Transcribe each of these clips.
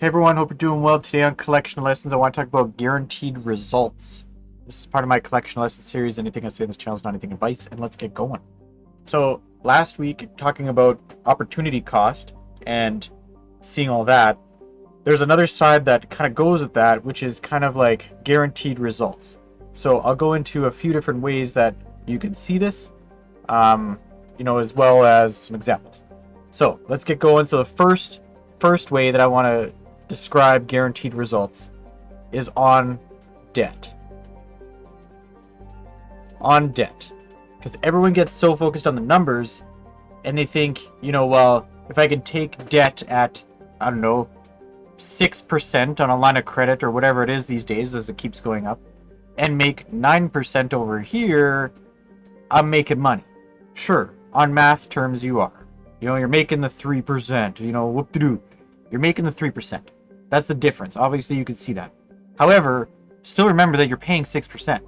Hey everyone, hope you're doing well. Today on Collection Lessons, I want to talk about guaranteed results. This is part of my Collection Lessons series. Anything I say in this channel is not anything advice, and let's get going. So last week, talking about opportunity cost and seeing all that, there's another side that kind of goes with that, which is kind of like guaranteed results. So I'll go into a few different ways that you can see this, as well as some examples. So let's get going. So the first way that I want to describe guaranteed results is on debt. On debt. Because everyone gets so focused on the numbers and they think, well, if I can take debt at, 6% on a line of credit or whatever it is these days as it keeps going up and make 9% over here, I'm making money. Sure, on math terms you are. You're making the 3%, whoop-de-doo. You're making the 3%. That's the difference. Obviously, you can see that. However, still remember that you're paying 6%,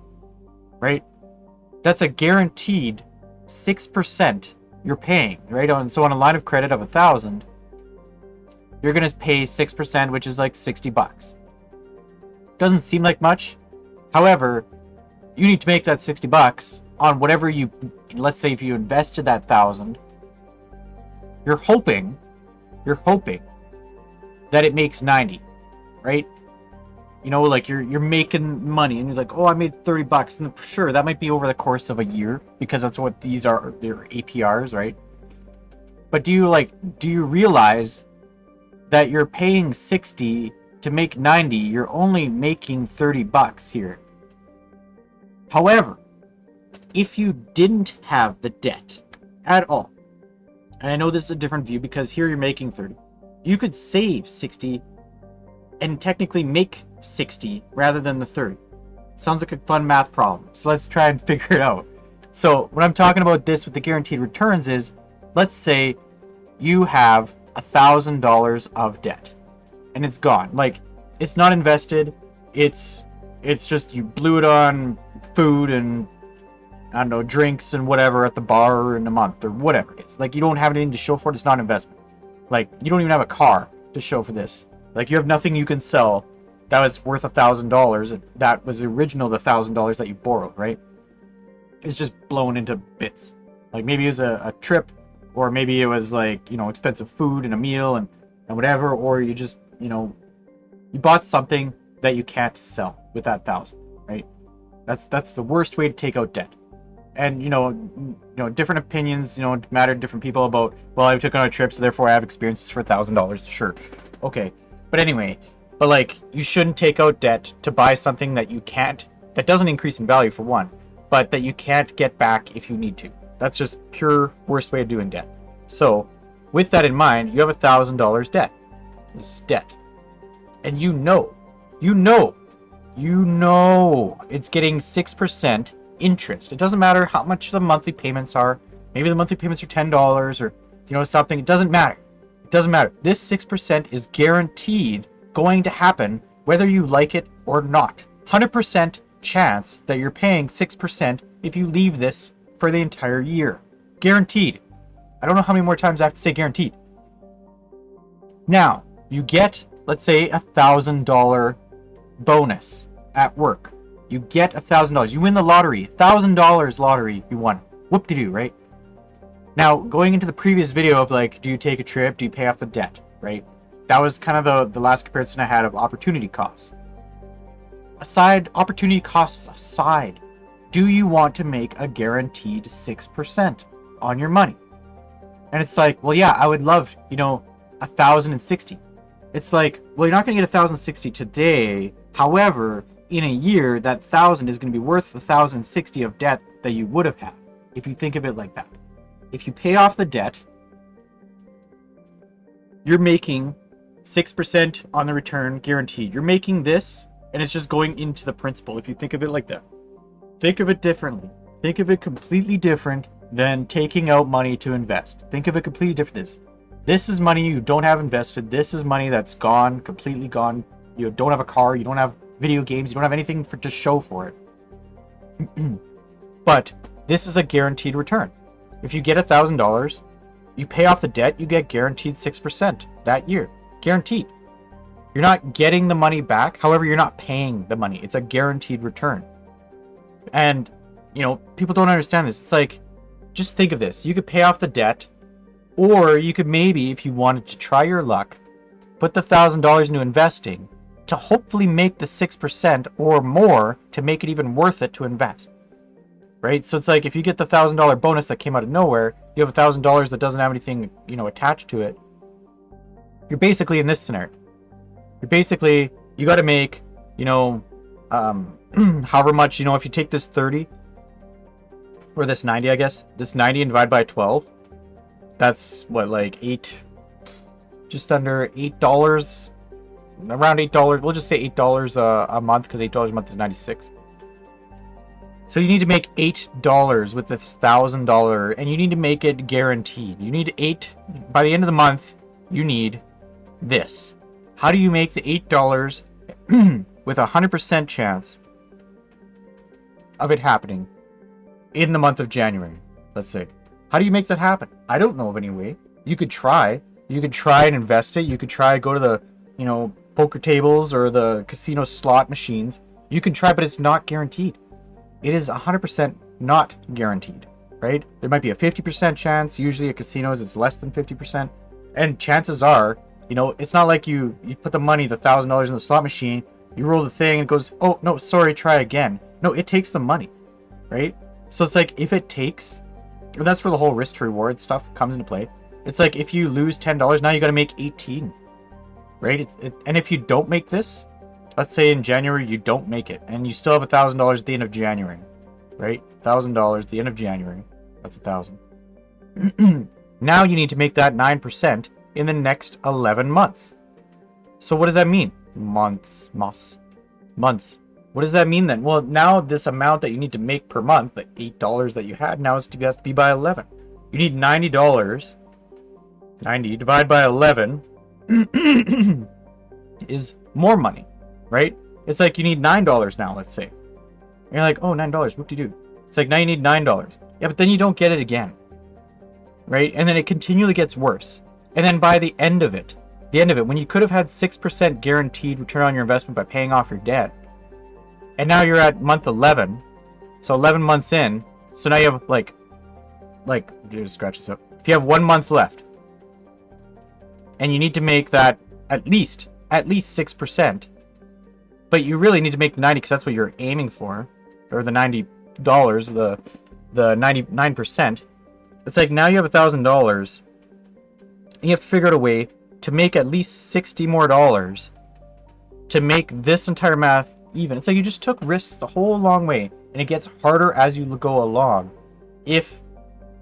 right? That's a guaranteed 6% you're paying, right? So on a line of credit of 1,000, you're going to pay 6%, which is like $60. Doesn't seem like much. However, you need to make that $60 on whatever let's say if you invested that 1,000, you're hoping that it makes 90, right? Like you're making money and you're like, oh, I made $30, and sure, that might be over the course of a year because that's what these are, their APRs, right? But do you realize that you're paying 60 to make 90? You're only making $30 here. However, if you didn't have the debt at all, and I know this is a different view because here you're making 30, you could save 60 and technically make 60 rather than the 30. Sounds like a fun math problem. So let's try and figure it out. So when I'm talking about this with the guaranteed returns is, let's say you have $1,000 of debt and it's gone. Like, it's not invested. It's just you blew it on food and drinks and whatever at the bar in a month or whatever it is. Like, you don't have anything to show for it. It's not an investment. Like, you don't even have a car to show for this. Like, you have nothing you can sell that was worth $1,000. That was the original, the $1,000 that you borrowed, right? It's just blown into bits. Like, maybe it was a trip, or maybe it was like, expensive food and a meal and whatever, or you just, you bought something that you can't sell with that 1,000, right? That's the worst way to take out debt. And different opinions matter to different people about, well, I took on a trip, so therefore I have experiences for $1,000. Sure, okay, but anyway, like, you shouldn't take out debt to buy something that that doesn't increase in value for one, but that you can't get back if you need to. That's just pure worst way of doing debt. So with that in mind, you have $1,000 debt. This is debt, and you know it's getting 6% interest. It doesn't matter how much the monthly payments are. Maybe the monthly payments are $10 or something. It doesn't matter. This 6% is guaranteed going to happen whether you like it or not. 100% chance that you're paying 6% if you leave this for the entire year. Guaranteed. I don't know how many more times I have to say guaranteed. Now, you get, let's say, $1,000 bonus at work. You get $1,000. You win the lottery. $1,000 lottery you won. Whoop-de-doo, right? Now, going into the previous video of like, do you take a trip? Do you pay off the debt, right? That was kind of the last comparison I had of opportunity costs. Opportunity costs aside, do you want to make a guaranteed 6% on your money? And it's like, well, yeah, I would love, 1,060. It's like, well, you're not going to get 1,060 today. However, in a year, that 1,000 is going to be worth 1,060 of debt that you would have had, if you think of it like that. If you pay off the debt, you're making 6% on the return guaranteed. You're making this, and it's just going into the principal, if you think of it like that. Think of it differently. Think of it completely different than taking out money to invest. Think of it completely different. This is money you don't have invested. This is money that's gone, completely gone. You don't have a car. You don't have video games. You don't have anything to show for it. But this is a guaranteed return. If you get $1,000, you pay off the debt, you get guaranteed 6% that year. Guaranteed. You're not getting the money back. However, you're not paying the money. It's a guaranteed return. And, people don't understand this. It's like, just think of this. You could pay off the debt, or you could maybe, if you wanted to try your luck, put the $1,000 into investing to hopefully make the 6% or more to make it even worth it to invest. Right? So it's like if you get the $1,000 bonus that came out of nowhere, you have $1,000 that doesn't have anything, attached to it. You're basically in this scenario. You got to make, however much, if you take this 30 or this 90, I guess, this 90 and divide by 12, that's what, like just under $8, around $8. We'll just say $8 a month, because $8 a month is 96. So you need to make $8 with this $1,000, and you need to make it guaranteed. You need by the end of the month, you need this. How do you make the $8 with a 100% chance of it happening in the month of January, let's say? How do you make that happen? I don't know of any way. You could try. You could try and invest it. You could try go to the, poker tables or the casino slot machines. You can try, but it's not guaranteed. It is 100% not guaranteed, right? There might be a 50% chance. Usually at casinos, it's less than 50%. And chances are, it's not like you put the money, the $1,000 in the slot machine, you roll the thing and it goes, oh, no, sorry, try again. No, it takes the money, right? So it's like, if it takes, and that's where the whole risk to reward stuff comes into play. It's like, if you lose $10, now you got to make 18, right? And if you don't make this, let's say in January you don't make it, and you still have $1,000 at the end of January, right? $1,000 at the end of January, that's 1,000. Now you need to make that 9% in the next 11 months. So what does that mean? Months. What does that mean then? Well, now this amount that you need to make per month, the $8 that you had, now has to be by 11. You need $90. 90 divided by 11 is more money, right? It's like you need $9 now, let's say. And you're like, oh, $9, whoop-de-doo. It's like, now you need $9. Yeah, but then you don't get it again, right? And then it continually gets worse. And then by the end of it, when you could have had 6% guaranteed return on your investment by paying off your debt, and now you're at month 11, so 11 months in, so now you have like, just scratch this up. If you have 1 month left, and you need to make that at least 6%, but you really need to make the 90 because that's what you're aiming for, or the $90, the 99%. It's like, now you have $1,000, and you have to figure out a way to make at least $60 more to make this entire math even. It's like you just took risks the whole long way, and it gets harder as you go along if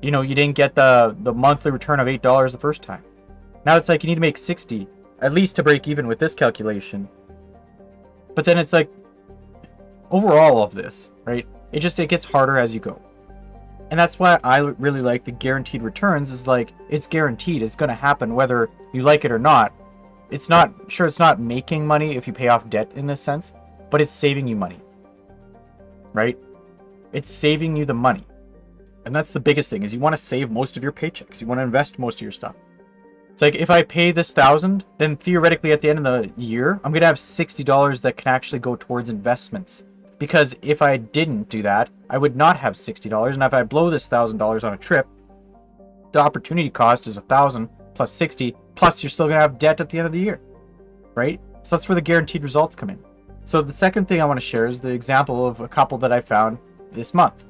you didn't get the monthly return of $8 the first time. Now it's like you need to make 60 at least to break even with this calculation. But then it's like, overall of this, right, it gets harder as you go. And that's why I really like the guaranteed returns. Is like, it's guaranteed, it's going to happen whether you like it or not. It's not making money if you pay off debt in this sense, but it's saving you money, right? It's saving you the money. And that's the biggest thing, is you want to save most of your paychecks. You want to invest most of your stuff. It's like, if I pay this $1,000, then theoretically at the end of the year, I'm going to have $60 that can actually go towards investments. Because if I didn't do that, I would not have $60. And if I blow this $1,000 on a trip, the opportunity cost is $1,000 plus 60, plus you're still going to have debt at the end of the year, right? So that's where the guaranteed results come in. So the second thing I want to share is the example of a couple that I found this month.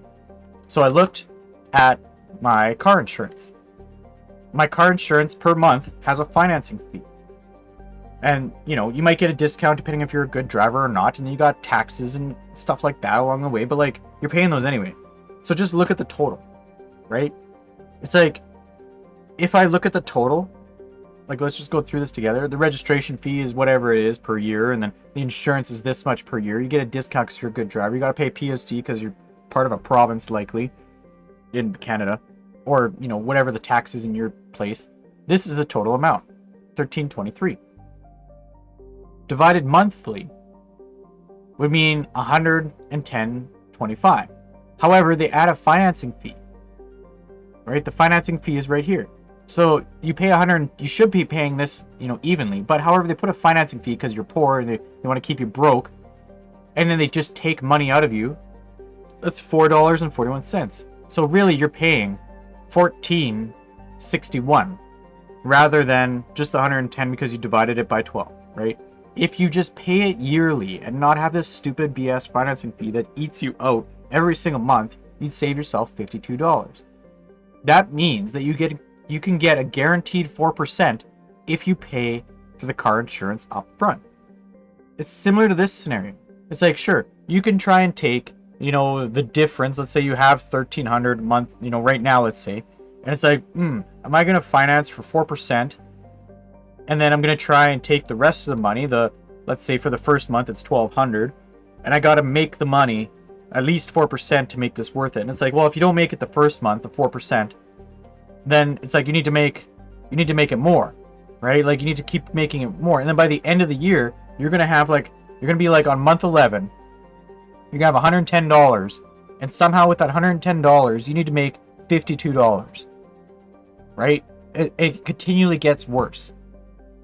So I looked at my car insurance. My car insurance per month has a financing fee. And, you might get a discount depending if you're a good driver or not, and then you got taxes and stuff like that along the way, but like, you're paying those anyway. So just look at the total, right? It's like, if I look at the total, like, let's just go through this together. The registration fee is whatever it is per year, and then the insurance is this much per year. You get a discount because you're a good driver. You got to pay PST because you're part of a province, likely, in Canada, or, whatever the tax is in your place. This is the total amount, $1,323. Divided monthly would mean $110.25. However, they add a financing fee, right? The financing fee is right here. So you pay 100, you should be paying this, evenly. But however, they put a financing fee because you're poor and they want to keep you broke, and then they just take money out of you. That's $4.41. So really, you're paying $14.61 rather than just 110 because you divided it by 12, right? If you just pay it yearly and not have this stupid BS financing fee that eats you out every single month, you'd save yourself $52. That means that you can get a guaranteed 4% if you pay for the car insurance up front. It's similar to this scenario. It's like, sure, you can try and take, the difference. Let's say you have $1,300 a month, right now, let's say, and it's like, am I going to finance for 4%? And then I'm going to try and take the rest of the money, let's say for the first month it's $1,200, and I got to make the money at least 4% to make this worth it. And it's like, well, if you don't make it the first month, the 4%, then it's like you need to make it more, right? Like you need to keep making it more. And then by the end of the year, you're going to be like on month 11, you're going to have $110, and somehow with that $110, you need to make $52, right? It continually gets worse.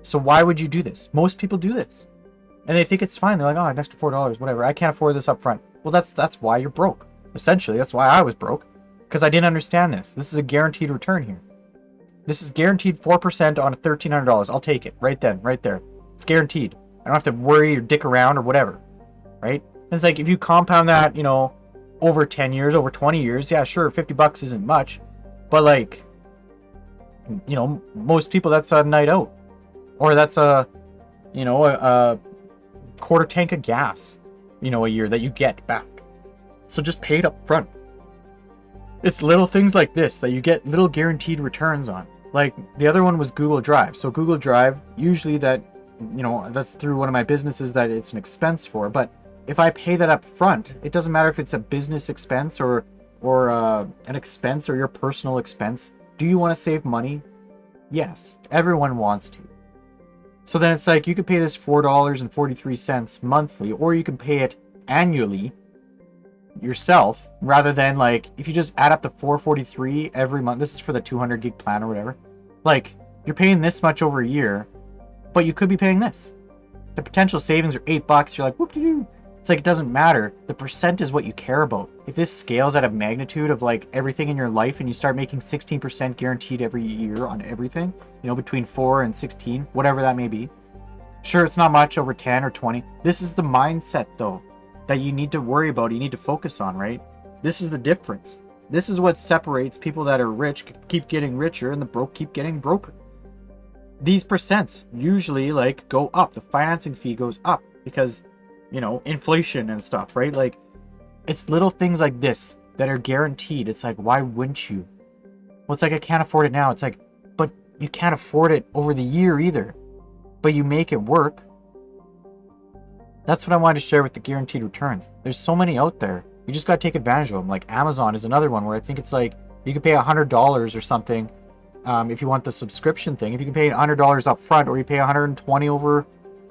So why would you do this? Most people do this, and they think it's fine. They're like, oh, an extra $4, whatever. I can't afford this up front. Well, that's why you're broke. Essentially, that's why I was broke, because I didn't understand this. This is a guaranteed return here. This is guaranteed 4% on $1,300. I'll take it right then, right there. It's guaranteed. I don't have to worry or dick around or whatever, right? And it's like if you compound that, over 10 years, over 20 years, yeah, sure, $50 isn't much, but like, most people, that's a night out. Or that's a quarter tank of gas, a year that you get back. So just pay it up front. It's little things like this that you get little guaranteed returns on. Like the other one was Google Drive. So Google Drive, usually that's through one of my businesses that it's an expense for. But if I pay that up front, it doesn't matter if it's a business expense or an expense or your personal expense. Do you want to save money? Yes, everyone wants to. So then it's like you could pay this $4.43 monthly, or you can pay it annually yourself, rather than like if you just add up the $4.43 every month. This is for the 200 gig plan or whatever. Like you're paying this much over a year, but you could be paying this. The potential savings are $8. You're like, whoop-de-doo. It's like it doesn't matter. The percent is what you care about. If this scales at a magnitude of like everything in your life, and you start making 16% guaranteed every year on everything, between 4 and 16, whatever that may be. Sure, it's not much over 10 or 20. This is the mindset though that you need to worry about, you need to focus on, right? This is the difference. This is what separates people that are rich keep getting richer and the broke keep getting broker. These percents usually like go up. The financing fee goes up because inflation and stuff, right? Like it's little things like this that are guaranteed. It's like, why wouldn't you? Well, it's like, I can't afford it now. It's like, but you can't afford it over the year either, but you make it work. That's what I wanted to share with the guaranteed returns. There's so many out there. You just got to take advantage of them. Like Amazon is another one where I think it's like you can pay $100 or something if you want the subscription thing. If you can pay $100 up front, or you pay $120 over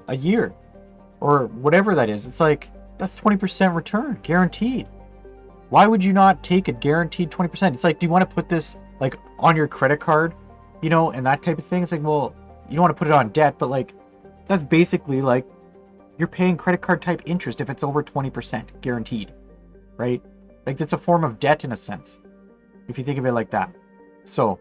a year, or whatever that is, it's like that's 20% return guaranteed. Why would you not take a guaranteed 20%? It's like, do you want to put this like on your credit card, and that type of thing? It's like, well, you don't want to put it on debt, but like that's basically like you're paying credit card type interest if it's over 20% guaranteed, right? Like it's a form of debt in a sense, if you think of it like that. So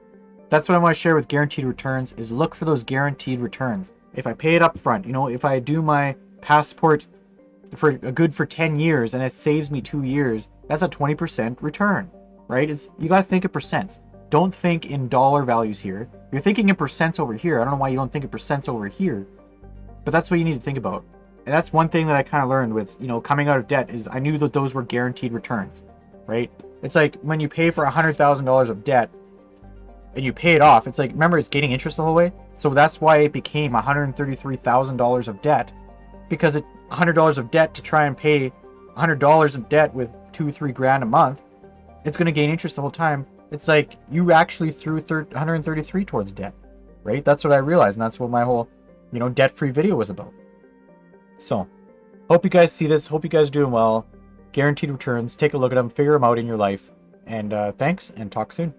that's what I want to share with guaranteed returns, is look for those guaranteed returns. If I pay it up front, if I do my passport for a good for 10 years and it saves me 2 years, that's a 20% return, right? You got to think of percents. Don't think in dollar values here. You're thinking in percents over here. I don't know why you don't think in percents over here, but that's what you need to think about. And that's one thing that I kind of learned with, coming out of debt, is I knew that those were guaranteed returns, right? It's like when you pay for $100,000 of debt and you pay it off, it's like, remember, it's getting interest the whole way. So that's why it became $133,000 of debt, because $100 of debt to try and pay $100 of debt with $2-3 a month, it's going to gain interest the whole time. It's like you actually threw 133 towards debt, right? That's what I realized, and that's what my whole, debt-free video was about. So, hope you guys see this. Hope you guys are doing well. Guaranteed returns. Take a look at them. Figure them out in your life. And thanks, and talk soon.